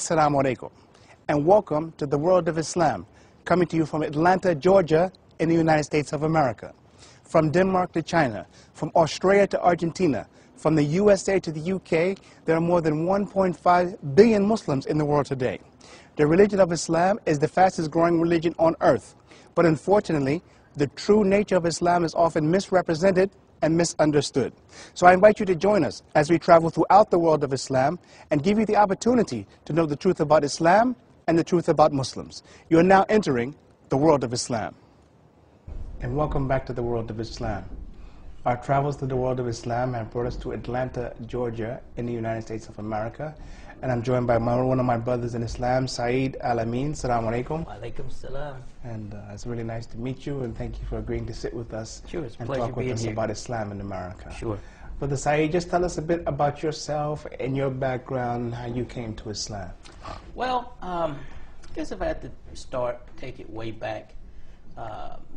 Assalamu alaikum, and welcome to the World of Islam, coming to you from Atlanta, Georgia, in the United States of America. From Denmark to China, from Australia to Argentina, from the USA to the UK, there are more than 1.5 billion Muslims in the world today. The religion of Islam is the fastest growing religion on earth, but unfortunately, the true nature of Islam is often misrepresented and misunderstood. So I invite you to join us as we travel throughout the world of Islam and give you the opportunity to know the truth about Islam and the truth about Muslims. You are now entering the world of Islam. And welcome back to the world of Islam. Our travels to the world of Islam have brought us to Atlanta, Georgia, in the United States of America. And I'm joined by one of my brothers in Islam, Saeed Al-Amin. Assalamu alaikum. Alaikum salam. And it's really nice to meet you, and thank you for agreeing to sit with us. Sure, it's a and pleasure talk with being us here. about Islam in America. Sure. Brother Saeed, just tell us a bit about yourself and your background, how you came to Islam. Well, I guess if I had to take it way back,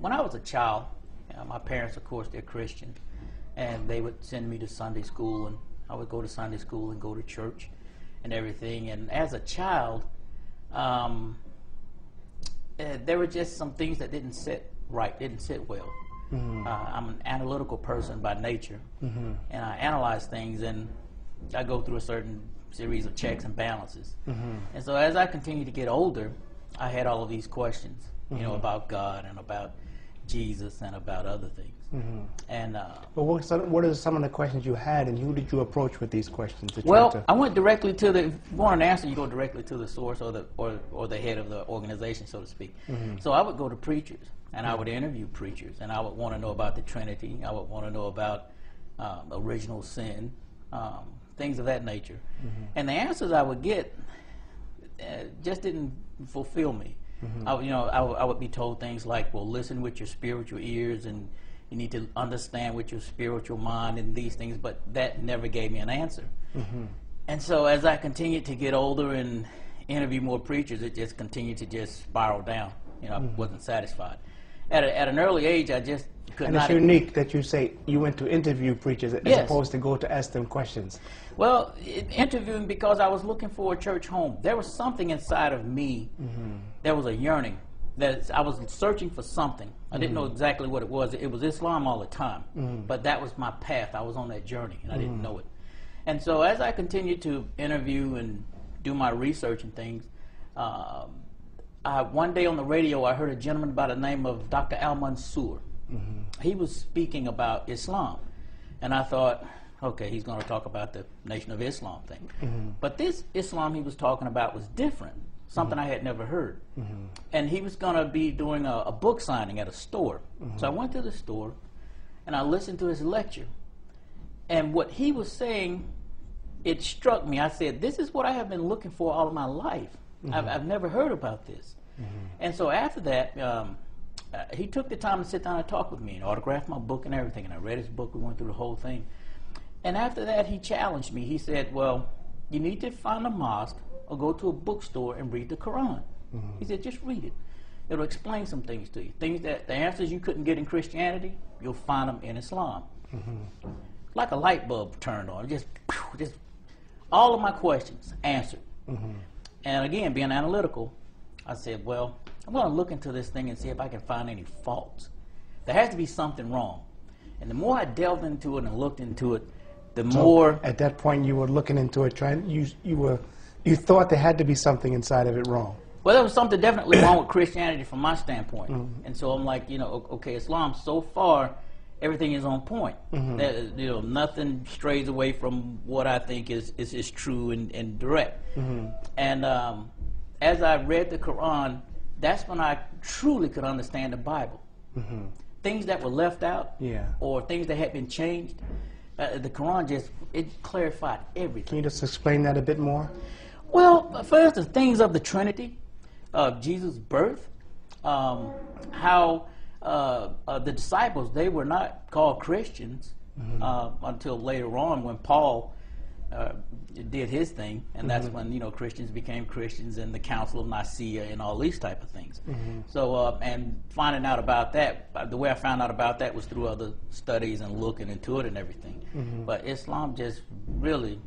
when I was a child, my parents, of course, they're Christian, and they would send me to Sunday school, and I would go to Sunday school and go to church and everything. And as a child, there were just some things that didn't sit right, didn't sit well. Mm-hmm. I'm an analytical person by nature, mm-hmm. and I analyze things, and I go through a certain series of checks and balances. Mm-hmm. And so as I continued to get older, I had all of these questions, mm-hmm. About God and about Jesus and about other things. Mm-hmm. And but what are some of the questions you had, and who did you approach with these questions? I went directly to the. If you want an answer, you go directly to the source or the head of the organization, so to speak. Mm-hmm. So I would go to preachers, and I would interview preachers, and I would want to know about the Trinity. I would want to know about original sin, things of that nature. Mm-hmm. And the answers I would get just didn't fulfill me. Mm-hmm. I would be told things like, well, listen with your spiritual ears, and you need to understand with your spiritual mind and these things, but that never gave me an answer. Mm-hmm. And so as I continued to get older and interview more preachers, it just continued to just spiral down. I wasn't satisfied. At an early age, I just could not. And it's unique that you say you went to interview preachers as opposed to go to ask them questions. Well, interviewing because I was looking for a church home. There was something inside of me. Mm-hmm. There was a yearning. That I was searching for something. I didn't know exactly what it was. It was Islam all the time. Mm-hmm. But that was my path. I was on that journey, and I didn't know it. And so as I continued to interview and do my research and things, one day on the radio, I heard a gentleman by the name of Dr. Al-Mansur. Mm-hmm. He was speaking about Islam. And I thought, okay, he's going to talk about the Nation of Islam thing. Mm-hmm. But this Islam he was talking about was different. Something I had never heard. Mm-hmm. And he was going to be doing a book signing at a store. Mm-hmm. So I went to the store, and I listened to his lecture. And what he was saying, it struck me. I said, this is what I have been looking for all of my life. Mm-hmm. I've never heard about this. Mm-hmm. And so after that, he took the time to sit down and talk with me and autograph my book and everything. And I read his book. We went through the whole thing. And after that, he challenged me. He said, well, you need to find a mosque or go to a bookstore and read the Quran. Mm-hmm. He said, just read it. It'll explain some things to you. Things that the answers you couldn't get in Christianity, you'll find them in Islam. Mm-hmm. Like a light bulb turned on. Just all of my questions answered. Mm-hmm. And again, being analytical, I said, well, I'm going to look into this thing and see if I can find any faults. There has to be something wrong. And the more I delved into it and looked into it, the more... At that point, you were looking into it, you thought there had to be something inside of it wrong. Well, there was something definitely wrong with Christianity from my standpoint. Mm-hmm. And so I'm like, okay, Islam, so far, everything is on point. Mm-hmm. Nothing strays away from what I think is true and direct. Mm-hmm. And as I read the Quran, that's when I truly could understand the Bible. Mm-hmm. Things that were left out, or things that had been changed, the Quran it clarified everything. Can you just explain that a bit more? Well, for instance, things of the Trinity, Jesus' birth, how the disciples, they were not called Christians until later on when Paul did his thing, and that's when Christians became Christians, and the Council of Nicaea and all these type of things. So and finding out about that, the way I found out about that was through other studies and looking into it and everything. But Islam just really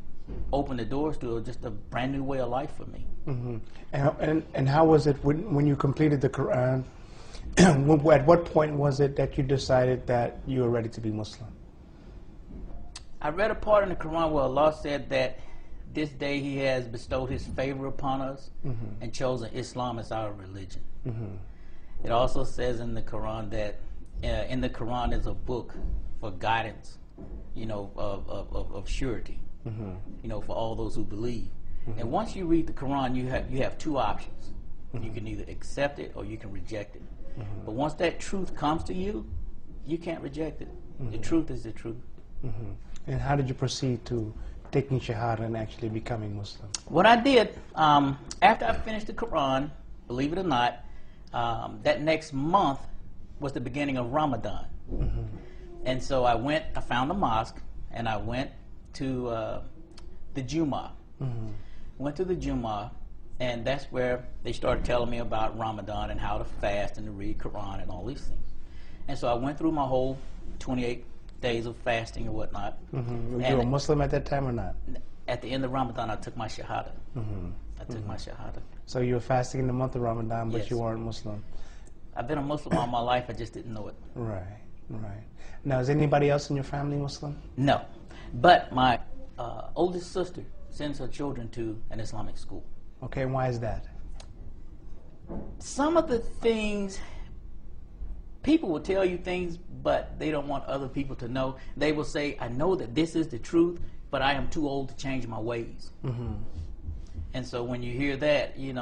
opened the doors to just a brand new way of life for me. And how was it when you completed the Quran? At what point was it that you decided that you were ready to be Muslim? I read a part in the Quran where Allah said that this day He has bestowed His favor upon us and chosen Islam as our religion. It also says in the Quran that in the Quran is a book for guidance, of surety, for all those who believe. And once you read the Quran, you have two options. You can either accept it or you can reject it. But once that truth comes to you, you can't reject it. The truth is the truth. And how did you proceed to taking Shahada and actually becoming Muslim? What I did, after I finished the Quran, believe it or not, that next month was the beginning of Ramadan. And so I found a mosque, and I went to the Jummah. Went to the Jummah, and that's where they started telling me about Ramadan and how to fast and to read Quran and all these things. And so I went through my whole 28 days of fasting and whatnot. Were you a Muslim at that time or not? At the end of Ramadan, I took my Shahada. I took my Shahada. So you were fasting in the month of Ramadan, but Yes. you weren't Muslim? I've been a Muslim all my life, I just didn't know it. Right, right. Now, is anybody else in your family Muslim? No. But my oldest sister sends her children to an Islamic school. Okay, and why is that? Some of the things, people will tell you things, but they don't want other people to know. They will say, I know that this is the truth, but I am too old to change my ways. And so when you hear that, you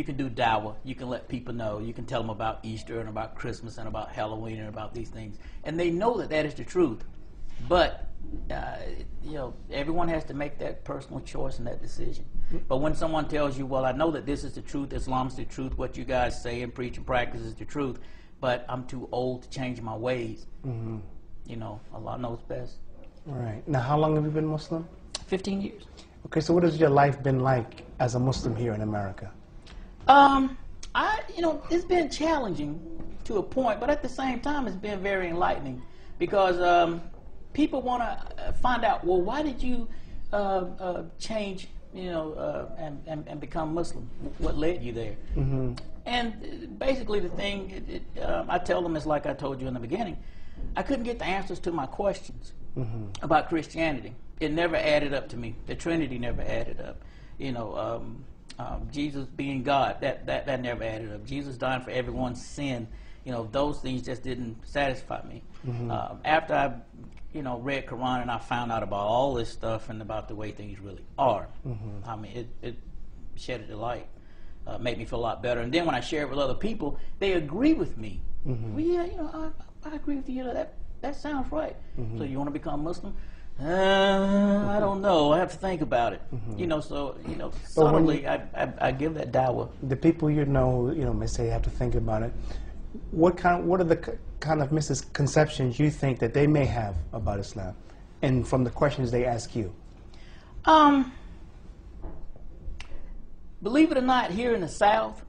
can do dawah. You can let people know. You can tell them about Easter and about Christmas and about Halloween and about these things. And they know that that is the truth. But, everyone has to make that personal choice and that decision. But when someone tells you, well, I know that this is the truth, Islam's the truth, what you guys say and preach and practice is the truth, but I'm too old to change my ways. Allah knows best. Right. Now, how long have you been Muslim? 15 years. Okay, so what has your life been like as a Muslim here in America? It's been challenging to a point, but at the same time, it's been very enlightening because people want to find out, well, why did you change, and become Muslim? What led you there? And basically, the thing I tell them is like I told you in the beginning. I couldn't get the answers to my questions about Christianity. It never added up to me. The Trinity never added up. Jesus being God, that never added up. Jesus dying for everyone's sin, those things just didn't satisfy me. After I, read Quran and I found out about all this stuff and about the way things really are, I mean, it shedded the light, made me feel a lot better. And then when I share it with other people, they agree with me. Well, yeah, I agree with you. That sounds right. So you want to become Muslim? I don't know. I have to think about it. Subtly, I give that dawah. The people may say you have to think about it. What are the kind of misconceptions you think that they may have about Islam, and from the questions they ask you? Believe it or not, here in the South,